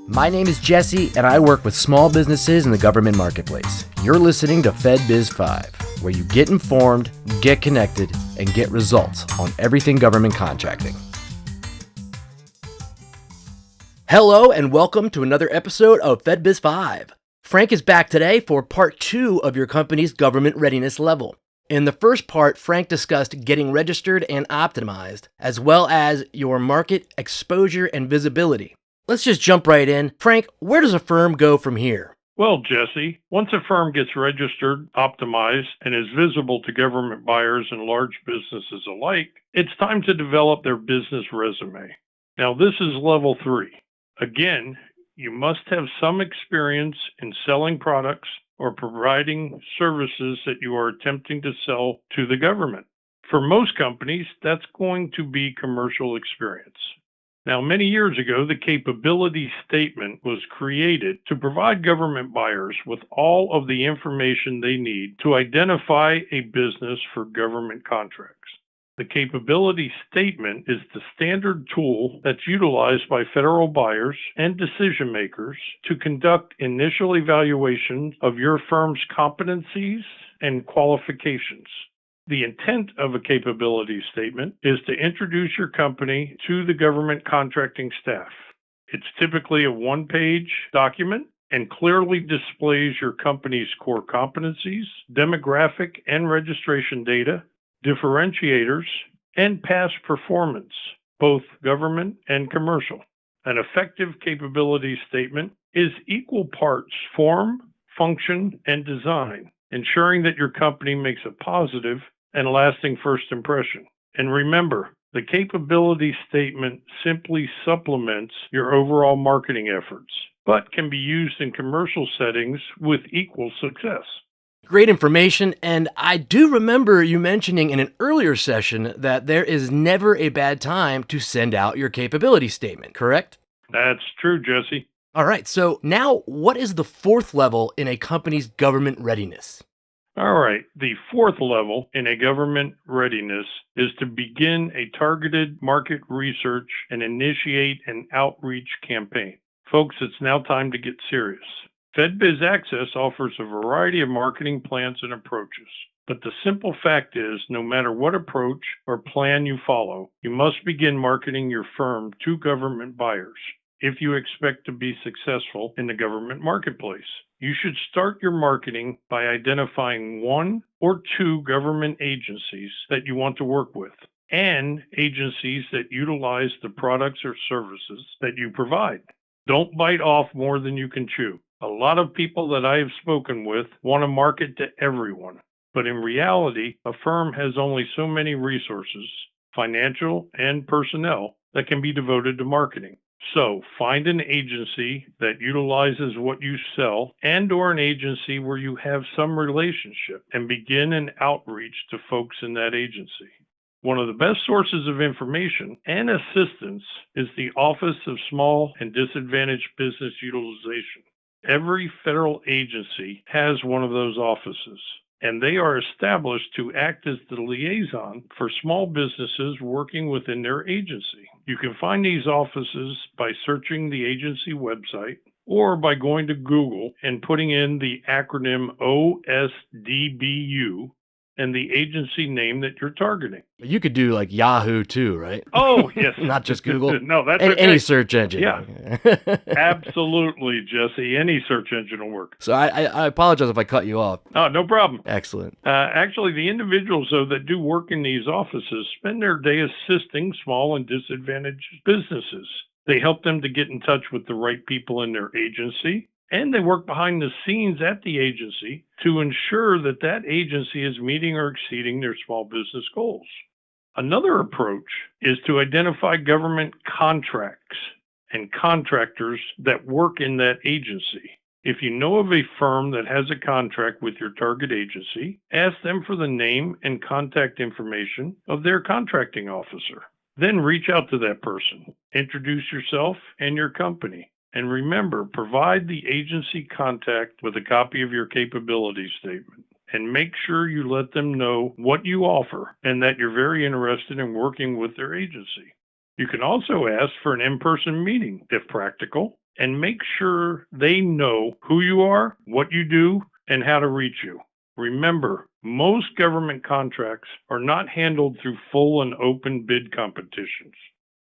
My name is Jesse, and I work with small businesses in the government marketplace. You're listening to FedBiz'5, where you get informed, get connected, and get results on everything government contracting. Hello, and welcome to another episode of FedBiz'5. Frank is back today for part 2 of your company's government readiness level. In the first part, Frank discussed getting registered and optimized, as well as your market exposure and visibility. Let's just jump right in. Frank, where does a firm go from here? Well, Jesse, once a firm gets registered, optimized, and is visible to government buyers and large businesses alike, it's time to develop their business resume. Now, this is level 3. Again, you must have some experience in selling products or providing services that you are attempting to sell to the government. For most companies, that's going to be commercial experience. Now, many years ago, the capability statement was created to provide government buyers with all of the information they need to identify a business for government contracts. The capability statement is the standard tool that's utilized by federal buyers and decision makers to conduct initial evaluation of your firm's competencies and qualifications. The intent of a capability statement is to introduce your company to the government contracting staff. It's typically a one-page document and clearly displays your company's core competencies, demographic and registration data, differentiators, and past performance, both government and commercial. An effective capability statement is equal parts form, function, and design, ensuring that your company makes a positive and lasting first impression. And remember, the capability statement simply supplements your overall marketing efforts, but can be used in commercial settings with equal success. Great information, and I do remember you mentioning in an earlier session that there is never a bad time to send out your capability statement, correct? That's true, Jesse. All right, so now what is the 4th level in a company's government readiness? All right, the 4th level in a government readiness is to begin a targeted market research and initiate an outreach campaign. Folks, it's now time to get serious. FedBiz Access offers a variety of marketing plans and approaches. But the simple fact is, no matter what approach or plan you follow, you must begin marketing your firm to government buyers if you expect to be successful in the government marketplace. You should start your marketing by identifying 1 or 2 government agencies that you want to work with and agencies that utilize the products or services that you provide. Don't bite off more than you can chew. A lot of people that I have spoken with want to market to everyone, but in reality, a firm has only so many resources, financial and personnel, that can be devoted to marketing. So find an agency that utilizes what you sell and/or an agency where you have some relationship and begin an outreach to folks in that agency. One of the best sources of information and assistance is the Office of Small and Disadvantaged Business Utilization. Every federal agency has one of those offices, and they are established to act as the liaison for small businesses working within their agency. You can find these offices by searching the agency website or by going to Google and putting in the acronym OSDBU and the agency name that you're targeting. You could do like Yahoo too, right? Oh, yes. Not just Google. No, that's Any search engine. Yeah. Absolutely, Jesse. Any search engine will work. So I apologize if I cut you off. Oh, no problem. Excellent. Actually, the individuals, though, that do work in these offices spend their day assisting small and disadvantaged businesses. They help them to get in touch with the right people in their agency, and they work behind the scenes at the agency to ensure that that agency is meeting or exceeding their small business goals. Another approach is to identify government contracts and contractors that work in that agency. If you know of a firm that has a contract with your target agency, ask them for the name and contact information of their contracting officer. Then reach out to that person, introduce yourself and your company. And remember, provide the agency contact with a copy of your capability statement. And make sure you let them know what you offer and that you're very interested in working with their agency. You can also ask for an in-person meeting if practical, and make sure they know who you are, what you do, and how to reach you. Remember, most government contracts are not handled through full and open bid competitions,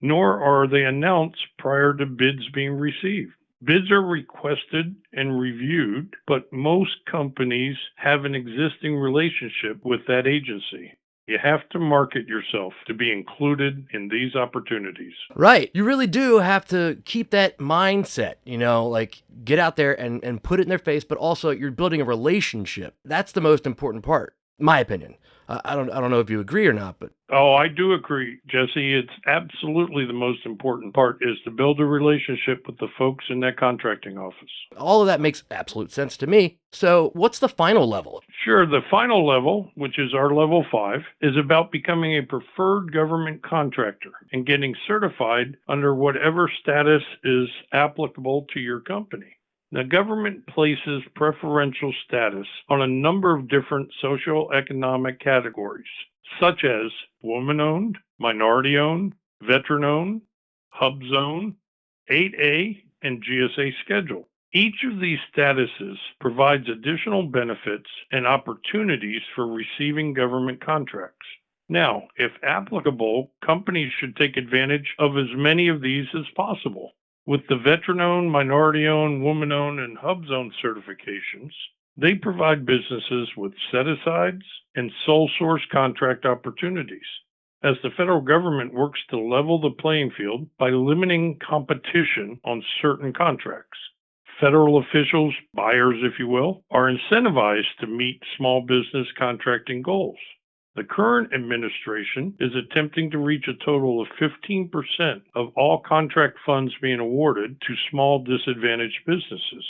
nor are they announced prior to bids being received. Bids are requested and reviewed, but most companies have an existing relationship with that agency. You have to market yourself to be included in these opportunities. Right. You really do have to keep that mindset, like get out there and put it in their face, but also you're building a relationship. That's the most important part, my opinion. I don't know if you agree or not, but Oh, I do agree, Jesse. It's absolutely the most important part is to build a relationship with the folks in that contracting office. all of that makes absolute sense to me. So what's the final level? Sure, the final level, which is our level 5, is about becoming a preferred government contractor and getting certified under whatever status is applicable to your company. The government places preferential status on a number of different socioeconomic categories, such as woman-owned, minority-owned, veteran-owned, hub zone, 8A, and GSA schedule. Each of these statuses provides additional benefits and opportunities for receiving government contracts. Now, if applicable, companies should take advantage of as many of these as possible. With the veteran-owned, minority-owned, woman-owned, and hub zone certifications, they provide businesses with set-asides and sole source contract opportunities, as the federal government works to level the playing field by limiting competition on certain contracts. Federal officials, buyers if you will, are incentivized to meet small business contracting goals. The current administration is attempting to reach a total of 15% of all contract funds being awarded to small disadvantaged businesses.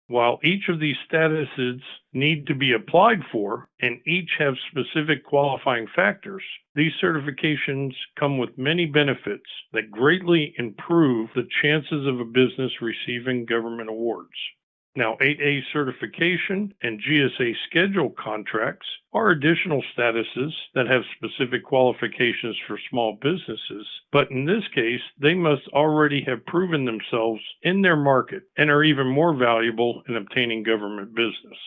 While each of these statuses need to be applied for and each have specific qualifying factors, these certifications come with many benefits that greatly improve the chances of a business receiving government awards. Now, 8A certification and GSA schedule contracts are additional statuses that have specific qualifications for small businesses, but in this case, they must already have proven themselves in their market and are even more valuable in obtaining government business.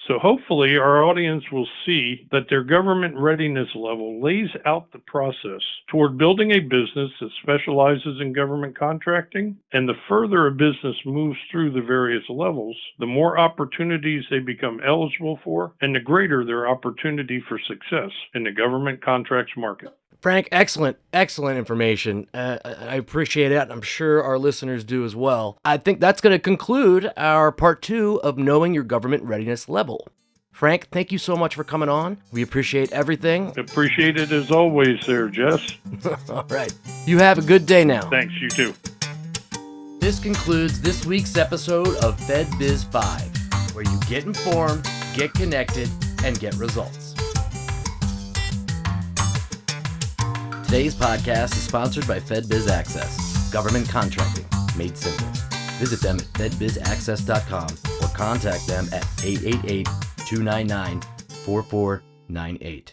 So hopefully our audience will see that their government readiness level lays out the process toward building a business that specializes in government contracting, and the further a business moves through the various levels, the more opportunities they become eligible for, and the greater their opportunity for success in the government contracts market. Frank, excellent information. I appreciate it. I'm sure our listeners do as well. I think that's going to conclude our part 2 of knowing your government readiness level. Frank, thank you so much for coming on. We appreciate everything. Appreciate it as always there, Jess. All right. You have a good day now. Thanks, you too. This concludes this week's episode of FedBiz'5, where you get informed, get connected, and get results. Today's podcast is sponsored by FedBiz Access, government contracting made simple. Visit them at fedbizaccess.com or contact them at 888-299-4498.